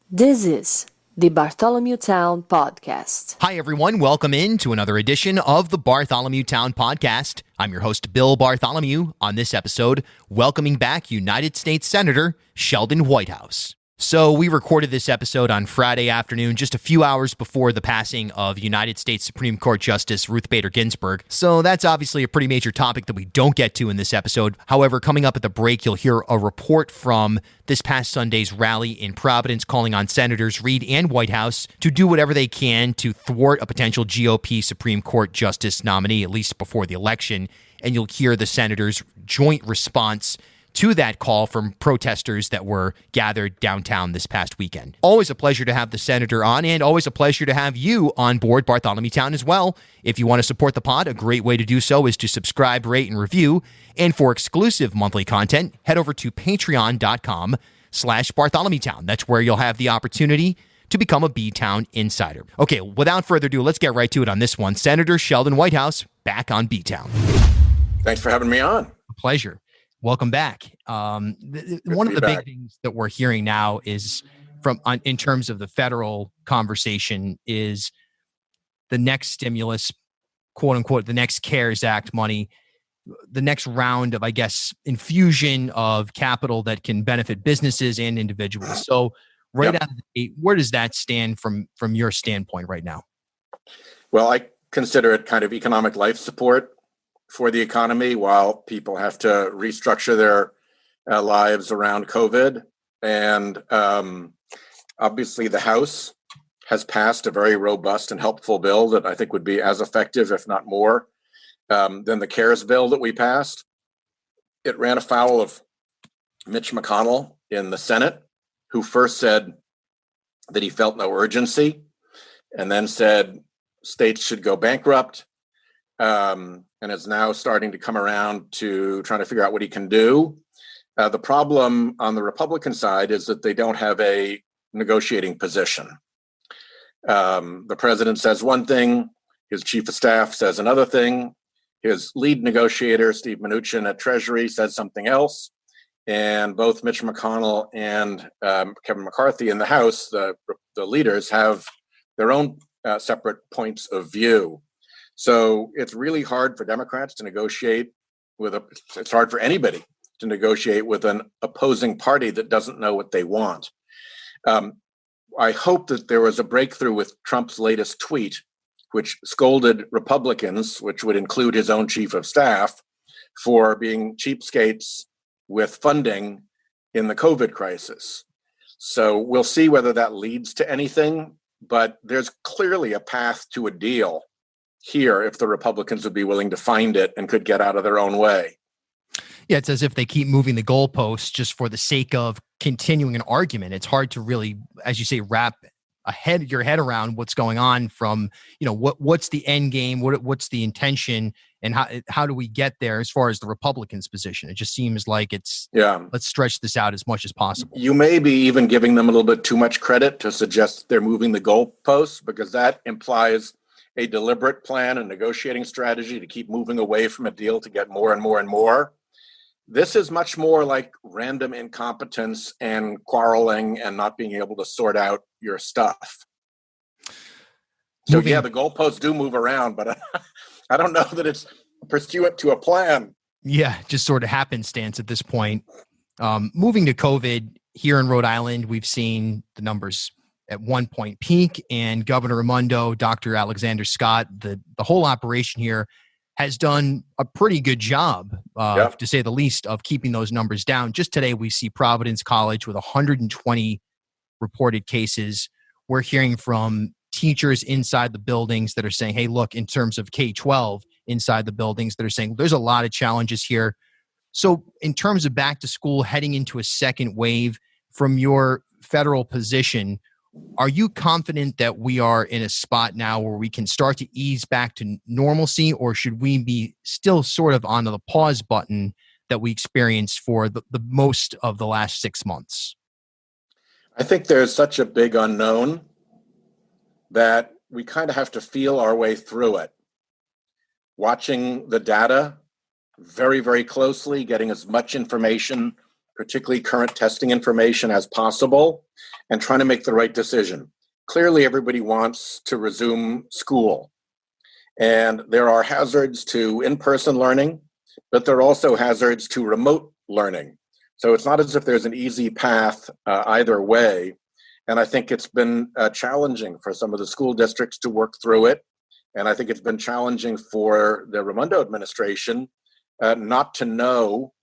This is the Bartholomew Town Podcast. Hi, everyone. Welcome in to another edition of the Bartholomew Town Podcast. I'm your host, Bill Bartholomew. On this episode, welcoming back United States Senator Sheldon Whitehouse. So we recorded this episode on Friday afternoon, just a few hours before the passing of United States Supreme Court Justice Ruth Bader Ginsburg. So that's obviously a pretty major topic that we don't get to in this episode. However, coming up at the break, you'll hear a report from this past Sunday's rally in Providence calling on Senators Reid and Whitehouse to do whatever they can to thwart a potential GOP Supreme Court Justice nominee, at least before the election. And you'll hear the senators' joint response to that call from protesters that were gathered downtown this past weekend. Always a pleasure to have the senator on, and always a pleasure to have you on board Bartholomew Town as well. If you want to support the pod, a great way to do so is to subscribe, rate, and review. And for exclusive monthly content, head over to patreon.com/BartholomewTown. That's where you'll have the opportunity to become a B-Town insider. Okay, without further ado, let's get right to it on this one. Senator Sheldon Whitehouse, back on B-Town. Thanks for having me on. A pleasure. Welcome back. One of the big things that we're hearing now is in terms of the federal conversation is the next stimulus, quote unquote, the next CARES Act money, the next round of, I guess, infusion of capital that can benefit businesses and individuals. So out of the gate, where does that stand from your standpoint right now? Well, I consider it kind of economic life support for the economy while people have to restructure their lives around COVID. And obviously the House has passed a very robust and helpful bill that I think would be as effective, if not more, than the CARES bill that we passed. It ran afoul of Mitch McConnell in the Senate, who first said that he felt no urgency and then said states should go bankrupt. And is now starting to come around to trying to figure out what he can do. The problem on the Republican side is that they don't have a negotiating position. The president says one thing, his chief of staff says another thing, his lead negotiator, Steve Mnuchin at Treasury, says something else, and both Mitch McConnell and Kevin McCarthy in the House, the leaders, have their own separate points of view. So it's really hard for Democrats to negotiate it's hard for anybody to negotiate with an opposing party that doesn't know what they want. I hope that there was a breakthrough with Trump's latest tweet, which scolded Republicans, which would include his own chief of staff, for being cheapskates with funding in the COVID crisis. So we'll see whether that leads to anything, but there's clearly a path to a deal here if the Republicans would be willing to find it and could get out of their own way. Yeah, it's as if they keep moving the goalposts just for the sake of continuing an argument. It's hard to really, as you say, wrap your head around what's going on from, what's the end game, what's the intention, and how do we get there as far as the Republicans' position. It just seems like let's stretch this out as much as possible. You may be even giving them a little bit too much credit to suggest they're moving the goalposts, because that implies a deliberate plan and negotiating strategy to keep moving away from a deal to get more and more and more. This is much more like random incompetence and quarreling and not being able to sort out your stuff. So the goalposts do move around, but I don't know that it's pursuant to a plan. Yeah, just sort of happenstance at this point. Moving to COVID here in Rhode Island, we've seen the numbers at one point peak, and Governor Raimondo, Dr. Alexander Scott, the whole operation here has done a pretty good job, to say the least, of keeping those numbers down. Just today, we see Providence College with 120 reported cases. We're hearing from teachers inside the buildings that are saying, hey, look, in terms of K-12 inside the buildings, that are saying there's a lot of challenges here. So in terms of back to school, heading into a second wave, from your federal position, are you confident that we are in a spot now where we can start to ease back to normalcy, or should we be still sort of on the pause button that we experienced for the most of the last 6 months? I think there's such a big unknown that we kind of have to feel our way through it. Watching the data very, very closely, getting as much information particularly current testing information, as possible and trying to make the right decision. Clearly, everybody wants to resume school, and there are hazards to in-person learning, but there are also hazards to remote learning. So it's not as if there's an easy path either way. And I think it's been challenging for some of the school districts to work through it. And I think it's been challenging for the Raimondo administration not to know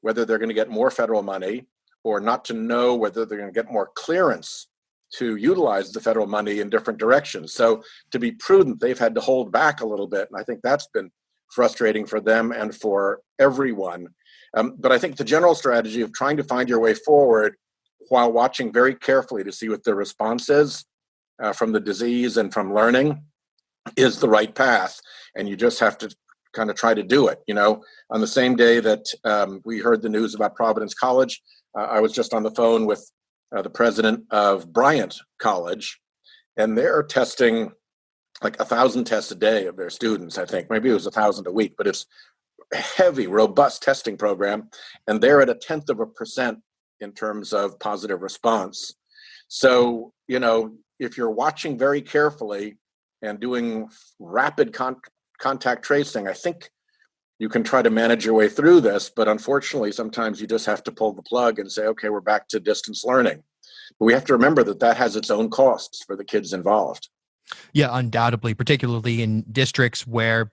whether they're going to get more federal money or not to know whether they're going to get more clearance to utilize the federal money in different directions. So to be prudent, they've had to hold back a little bit. And I think that's been frustrating for them and for everyone. But I think the general strategy of trying to find your way forward while watching very carefully to see what the response is from the disease and from learning is the right path. And you just have to kind of try to do it. You know, on the same day that we heard the news about Providence College, I was just on the phone with the president of Bryant College, and they're testing like 1,000 tests a day of their students. I think maybe it was 1,000 a week, but it's a heavy, robust testing program. And they're at 0.1% in terms of positive response. So, you know, if you're watching very carefully and doing rapid contact tracing, I think you can try to manage your way through this. But unfortunately, sometimes you just have to pull the plug and say, okay, we're back to distance learning. But we have to remember that that has its own costs for the kids involved. Yeah, undoubtedly, particularly in districts where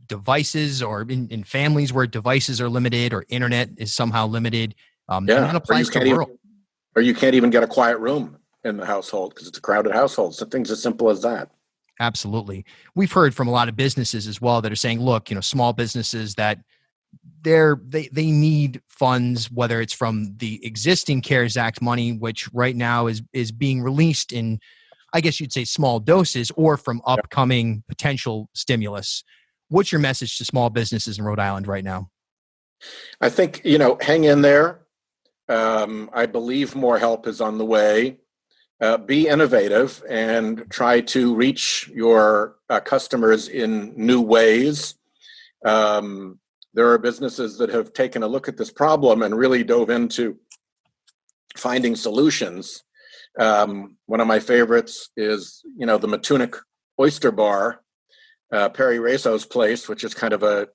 devices or in families where devices are limited or internet is somehow limited. And that applies to rural. Or you can't even get a quiet room in the household because it's a crowded household. So things as simple as that. Absolutely. We've heard from a lot of businesses as well that are saying, look, you know, small businesses that they need funds, whether it's from the existing CARES Act money, which right now is being released in, I guess you'd say, small doses, or from upcoming potential stimulus. What's your message to small businesses in Rhode Island right now? I think, you know, hang in there. I believe more help is on the way. Be innovative and try to reach your customers in new ways. There are businesses that have taken a look at this problem and really dove into finding solutions. One of my favorites is, you know, the Matunic Oyster Bar, Perry Reso's place, which is kind of a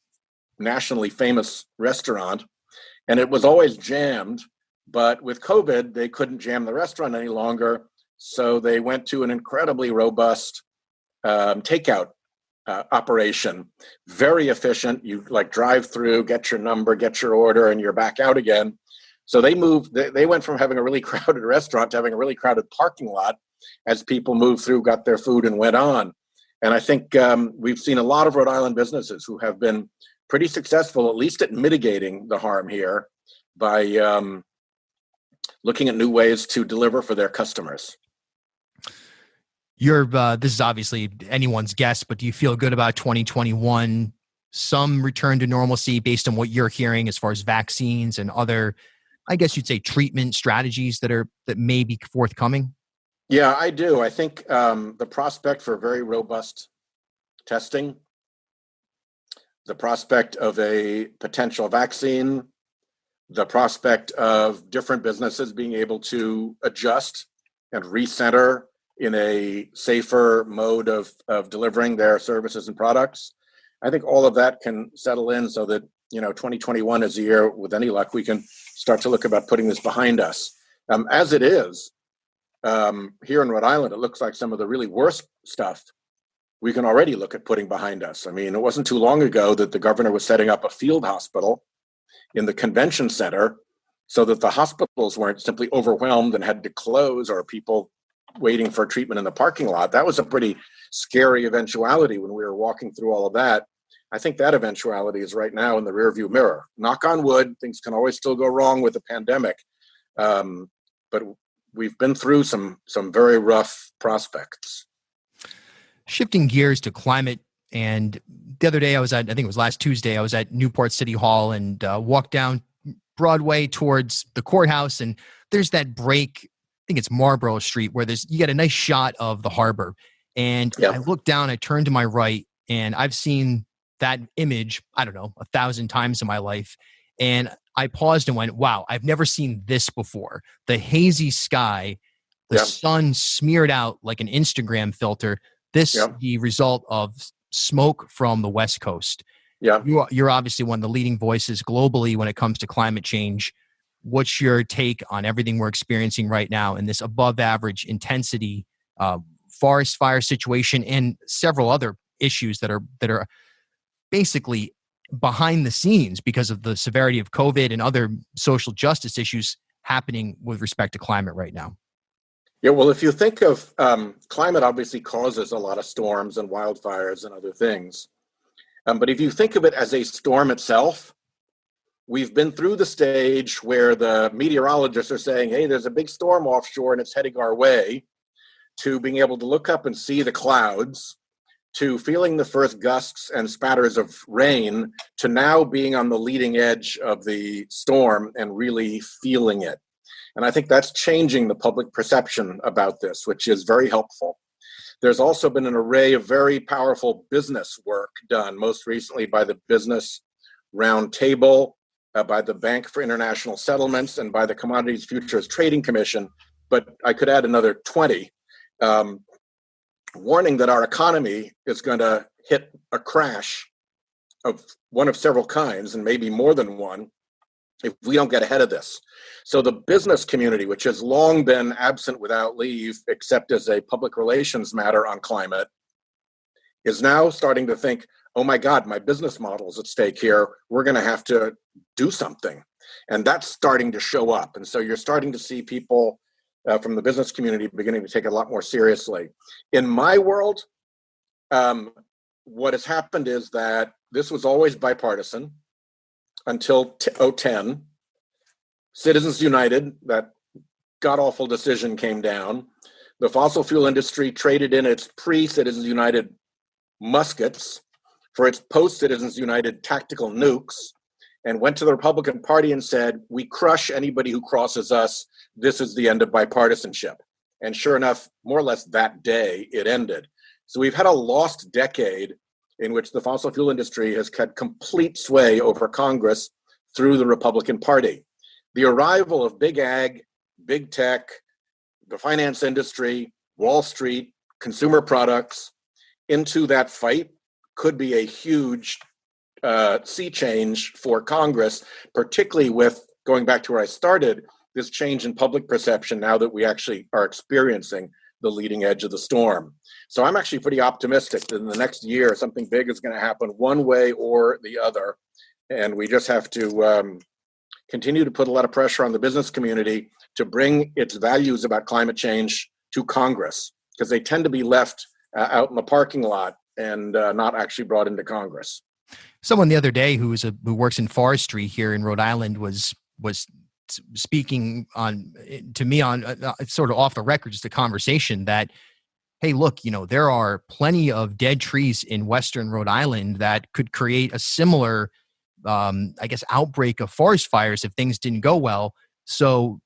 nationally famous restaurant. And it was always jammed, but with COVID, they couldn't jam the restaurant any longer. So they went to an incredibly robust takeout operation, very efficient. You like drive through, get your number, get your order, and you're back out again. So they moved, they went from having a really crowded restaurant to having a really crowded parking lot as people moved through, got their food, and went on. And I think we've seen a lot of Rhode Island businesses who have been pretty successful, at least at mitigating the harm here by looking at new ways to deliver for their customers. This is obviously anyone's guess, but do you feel good about 2021, some return to normalcy based on what you're hearing as far as vaccines and other, I guess you'd say, treatment strategies that may be forthcoming? Yeah, I do. I think the prospect for very robust testing, the prospect of a potential vaccine, the prospect of different businesses being able to adjust and recenter in a safer mode of delivering their services and products. I think all of that can settle in so that, you know, 2021 is a year, with any luck, we can start to look about putting this behind us. As it is, here in Rhode Island, it looks like some of the really worst stuff we can already look at putting behind us. I mean, it wasn't too long ago that the governor was setting up a field hospital in the convention center so that the hospitals weren't simply overwhelmed and had to close, or people waiting for treatment in the parking lot. That was a pretty scary eventuality when we were walking through all of that. I think that eventuality is right now in the rearview mirror. Knock on wood, things can always still go wrong with the pandemic. But we've been through some very rough prospects. Shifting gears to climate, and the other day I think it was last Tuesday, I was at Newport City Hall and walked down Broadway towards the courthouse, and there's that break, I think it's Marlborough Street, where you get a nice shot of the harbor. And I looked down, I turned to my right, and I've seen that image, I don't know, 1,000 times in my life. And I paused and went, wow, I've never seen this before. The hazy sky, the sun smeared out like an Instagram filter. This, the result of smoke from the West Coast. Yeah. You're obviously one of the leading voices globally when it comes to climate change. What's your take on everything we're experiencing right now in this above average intensity forest fire situation and several other issues that are basically behind the scenes because of the severity of COVID and other social justice issues happening with respect to climate right now? Yeah, well, if you think of climate, obviously causes a lot of storms and wildfires and other things. But if you think of it as a storm itself, we've been through the stage where the meteorologists are saying, hey, there's a big storm offshore and it's heading our way, to being able to look up and see the clouds, to feeling the first gusts and spatters of rain, to now being on the leading edge of the storm and really feeling it. And I think that's changing the public perception about this, which is very helpful. There's also been an array of very powerful business work done, most recently by the Business Roundtable, by the Bank for International Settlements, and by the Commodities Futures Trading Commission. But I could add another 20, warning that our economy is going to hit a crash of one of several kinds, and maybe more than one, if we don't get ahead of this. So the business community, which has long been absent without leave, except as a public relations matter on climate, is now starting to think, oh my God, my business model is at stake here. We're going to have to do something. And that's starting to show up. And so you're starting to see people from the business community beginning to take it a lot more seriously. In my world, what has happened is that this was always bipartisan until 2010. Citizens United, that god-awful decision came down. The fossil fuel industry traded in its pre-Citizens United muskets for its post-Citizens United tactical nukes, and went to the Republican Party and said, we crush anybody who crosses us. This is the end of bipartisanship. And sure enough, more or less that day, it ended. So we've had a lost decade in which the fossil fuel industry has had complete sway over Congress through the Republican Party. The arrival of big ag, big tech, the finance industry, Wall Street, consumer products into that fight could be a huge sea change for Congress, particularly with, going back to where I started, this change in public perception now that we actually are experiencing the leading edge of the storm. So I'm actually pretty optimistic that in the next year, something big is going to happen one way or the other. And we just have to continue to put a lot of pressure on the business community to bring its values about climate change to Congress, because they tend to be left out in the parking lot and not actually brought into Congress. Someone the other day who works in forestry here in Rhode Island was speaking to me on sort of off the record, just a conversation that, hey, look, there are plenty of dead trees in Western Rhode Island that could create a similar, outbreak of forest fires if things didn't go well. So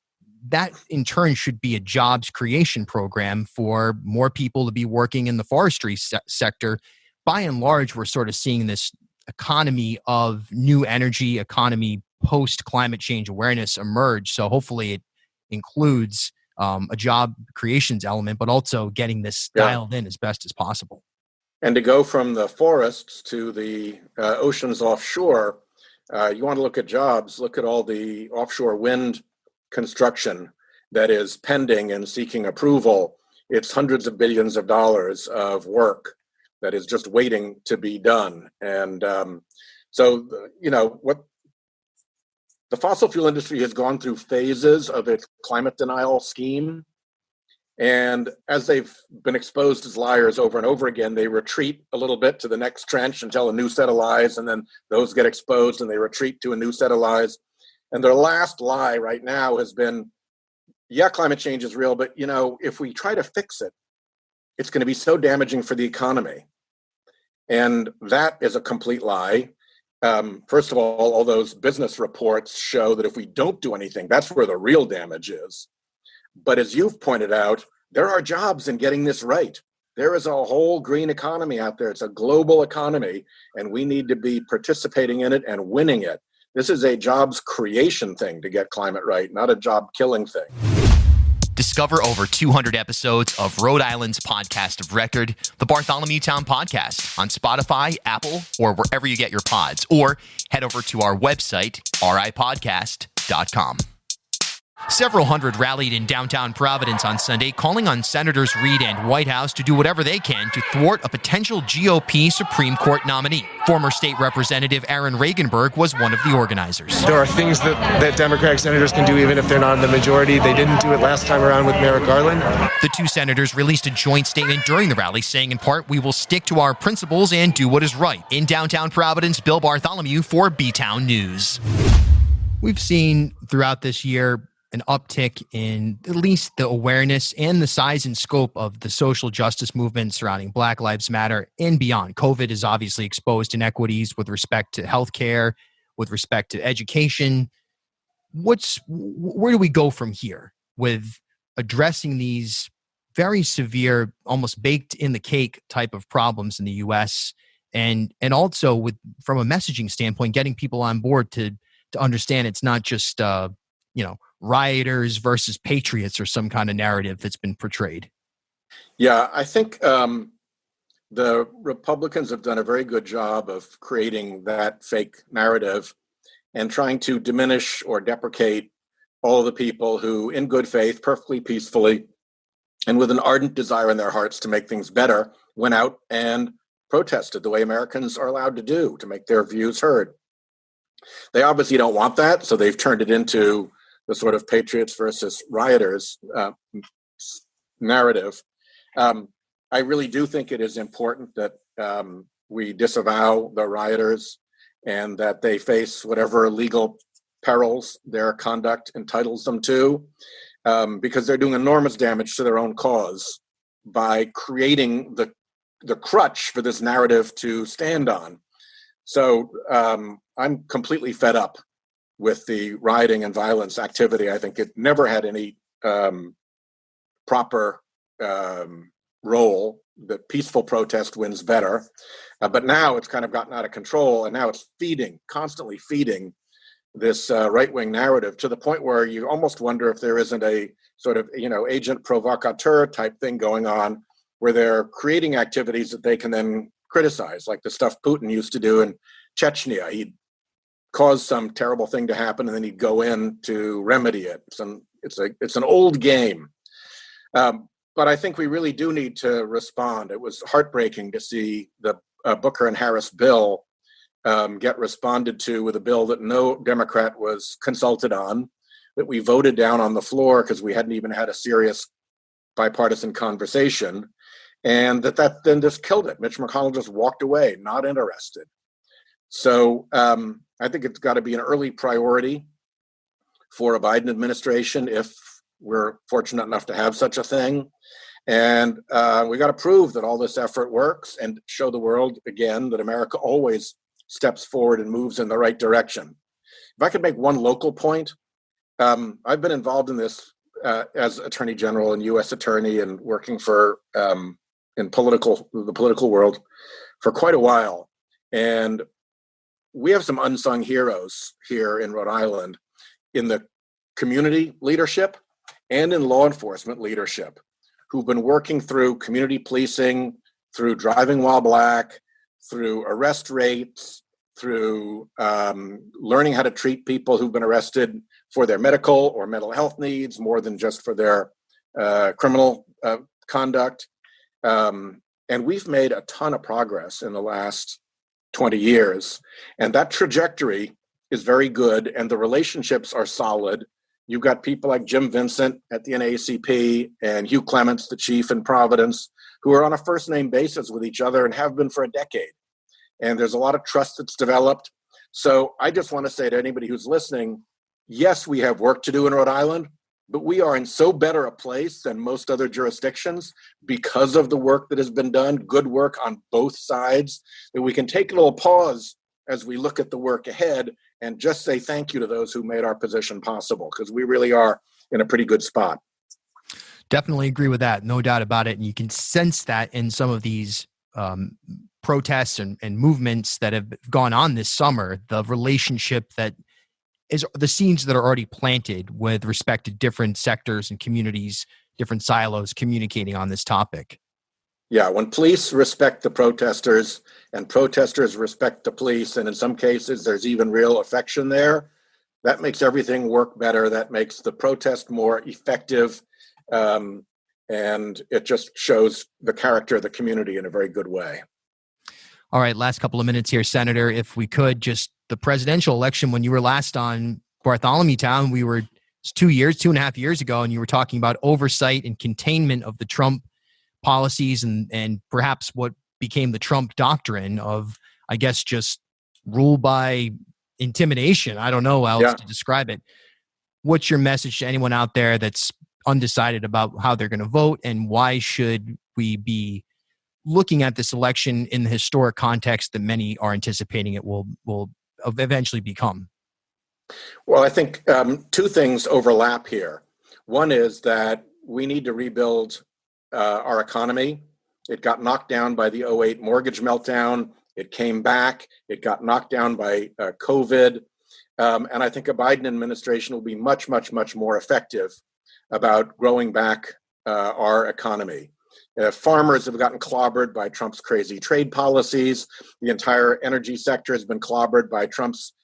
that in turn should be a jobs creation program for more people to be working in the forestry sector. By and large, we're sort of seeing this economy of new energy, economy post climate change awareness emerge. So hopefully it includes a job creations element, but also getting this dialed in as best as possible. And to go from the forests to the oceans offshore, you want to look at jobs, look at all the offshore wind construction that is pending and seeking approval. It's hundreds of billions of dollars of work that is just waiting to be done. And what the fossil fuel industry has gone through phases of its climate denial scheme. And as they've been exposed as liars over and over again, they retreat a little bit to the next trench and tell a new set of lies, and then those get exposed and they retreat to a new set of lies. And their last lie right now has been, yeah, climate change is real, but if we try to fix it, it's going to be so damaging for the economy. And that is a complete lie. First of all those business reports show that if we don't do anything, that's where the real damage is. But as you've pointed out, there are jobs in getting this right. There is a whole green economy out there. It's a global economy, and we need to be participating in it and winning it. This is a jobs creation thing to get climate right, not a job killing thing. Discover over 200 episodes of Rhode Island's podcast of record, the Bartholomew Town Podcast, on Spotify, Apple, or wherever you get your pods. Or head over to our website, ripodcast.com. Several hundred rallied in downtown Providence on Sunday, calling on Senators Reid and Whitehouse to do whatever they can to thwart a potential GOP Supreme Court nominee. Former State Representative Aaron Regenberg was one of the organizers. There are things that Democratic senators can do even if they're not in the majority. They didn't do it last time around with Merrick Garland. The two senators released a joint statement during the rally saying, in part, "We will stick to our principles and do what is right." In downtown Providence, Bill Bartholomew for B-Town News. We've seen throughout this year an uptick in at least the awareness and the size and scope of the social justice movement surrounding Black Lives Matter and beyond. COVID has obviously exposed inequities with respect to healthcare, with respect to education. Where do we go from here with addressing these very severe, almost baked in the cake type of problems in the U.S. and also with, from a messaging standpoint, getting people on board to understand it's not just rioters versus patriots or some kind of narrative that's been portrayed? Yeah, I think the Republicans have done a very good job of creating that fake narrative and trying to diminish or deprecate all the people who, in good faith, perfectly peacefully, and with an ardent desire in their hearts to make things better, went out and protested the way Americans are allowed to do, to make their views heard. They obviously don't want that, so they've turned it into the sort of patriots versus rioters narrative. I really do think it is important that we disavow the rioters and that they face whatever legal perils their conduct entitles them to, because they're doing enormous damage to their own cause by creating the crutch for this narrative to stand on. So I'm completely fed up with the rioting and violence activity. I think it never had any proper role. That peaceful protest wins better. But now it's kind of gotten out of control, and now it's constantly feeding this right-wing narrative to the point where you almost wonder if there isn't a sort of, agent provocateur type thing going on, where they're creating activities that they can then criticize, like the stuff Putin used to do in Chechnya. He'd cause some terrible thing to happen, and then he'd go in to remedy it. It's an old game. But I think we really do need to respond. It was heartbreaking to see the Booker and Harris bill get responded to with a bill that no Democrat was consulted on, that we voted down on the floor because we hadn't even had a serious bipartisan conversation, and that then just killed it. Mitch McConnell just walked away, not interested. So I think it's got to be an early priority for a Biden administration if we're fortunate enough to have such a thing. And we got to prove that all this effort works and show the world again that America always steps forward and moves in the right direction. If I could make one local point, I've been involved in this as Attorney General and U.S. Attorney and working for in the political world for quite a while. And we have some unsung heroes here in Rhode Island in the community leadership and in law enforcement leadership who've been working through community policing, through driving while black, through arrest rates, through learning how to treat people who've been arrested for their medical or mental health needs more than just for their criminal conduct. And we've made a ton of progress in the last 20 years. And that trajectory is very good, and the relationships are solid. You've got people like Jim Vincent at the NAACP and Hugh Clements, the chief in Providence, who are on a first-name basis with each other and have been for a decade. And there's a lot of trust that's developed. So I just want to say to anybody who's listening, yes, we have work to do in Rhode Island, but we are in so better a place than most other jurisdictions because of the work that has been done, good work on both sides, that we can take a little pause as we look at the work ahead and just say thank you to those who made our position possible, because we really are in a pretty good spot. Definitely agree with that. No doubt about it. And you can sense that in some of these protests and movements that have gone on this summer, the relationship that is the seeds that are already planted with respect to different sectors and communities, different silos communicating on this topic. Yeah, when police respect the protesters and protesters respect the police, and in some cases there's even real affection there, that makes everything work better. That makes the protest more effective. And it just shows the character of the community in a very good way. All right, last couple of minutes here, Senator. If we could, just the presidential election, when you were last on Bartholomew Town, we were 2.5 years ago, and you were talking about oversight and containment of the Trump policies and perhaps what became the Trump doctrine of, I guess, just rule by intimidation. I don't know how else to describe it. What's your message to anyone out there that's undecided about how they're going to vote, and why should we be looking at this election in the historic context that many are anticipating it will eventually become? Well, I think two things overlap here. One is that we need to rebuild our economy. It got knocked down by the 2008 mortgage meltdown. It came back. It got knocked down by COVID. And I think a Biden administration will be much, much, much more effective about growing back our economy. Farmers have gotten clobbered by Trump's crazy trade policies. The entire energy sector has been clobbered by Trump's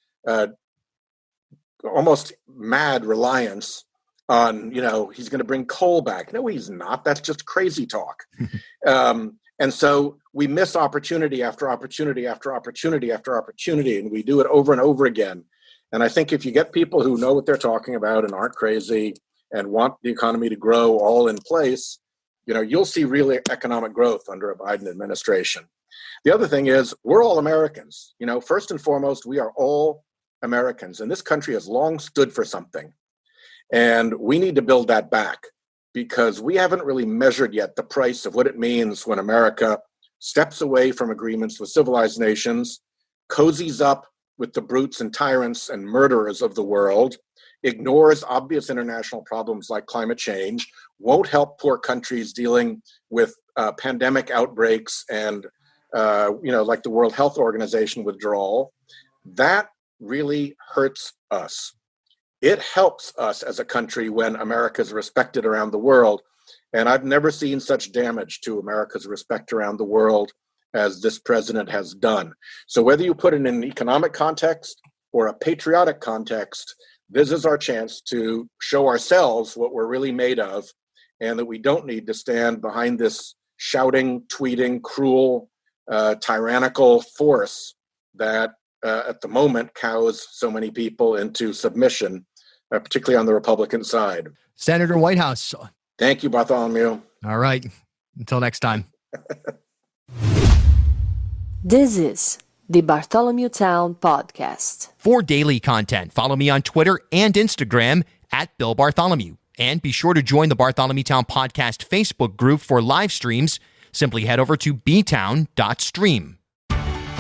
almost mad reliance on, he's going to bring coal back. No, he's not. That's just crazy talk. And so we miss opportunity after opportunity after opportunity after opportunity, and we do it over and over again. And I think if you get people who know what they're talking about and aren't crazy and want the economy to grow all in place, you'll see real economic growth under a Biden administration. The other thing is we're all Americans. First and foremost, we are all Americans, and this country has long stood for something. And we need to build that back, because we haven't really measured yet the price of what it means when America steps away from agreements with civilized nations, cozies up with the brutes and tyrants and murderers of the world, ignores obvious international problems like climate change, won't help poor countries dealing with pandemic outbreaks and, like the World Health Organization withdrawal. That really hurts us. It helps us as a country when America is respected around the world. And I've never seen such damage to America's respect around the world as this president has done. So whether you put it in an economic context or a patriotic context, this is our chance to show ourselves what we're really made of, and that we don't need to stand behind this shouting, tweeting, cruel, tyrannical force that at the moment cows so many people into submission, particularly on the Republican side. Senator Whitehouse. Thank you, Bartholomew. All right. Until next time. This is the Bartholomew Town Podcast. For daily content, follow me on Twitter and Instagram at Bill Bartholomew. And be sure to join the Bartholomew Town Podcast Facebook group for live streams. Simply head over to btown.stream.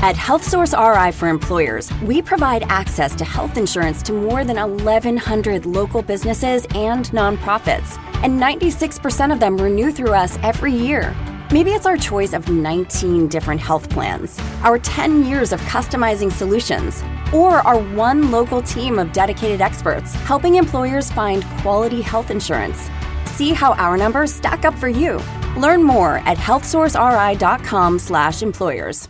At HealthSource RI for Employers, we provide access to health insurance to more than 1,100 local businesses and nonprofits, and 96% of them renew through us every year. Maybe it's our choice of 19 different health plans, our 10 years of customizing solutions, or our one local team of dedicated experts helping employers find quality health insurance. See how our numbers stack up for you. Learn more at healthsourceri.com/employers.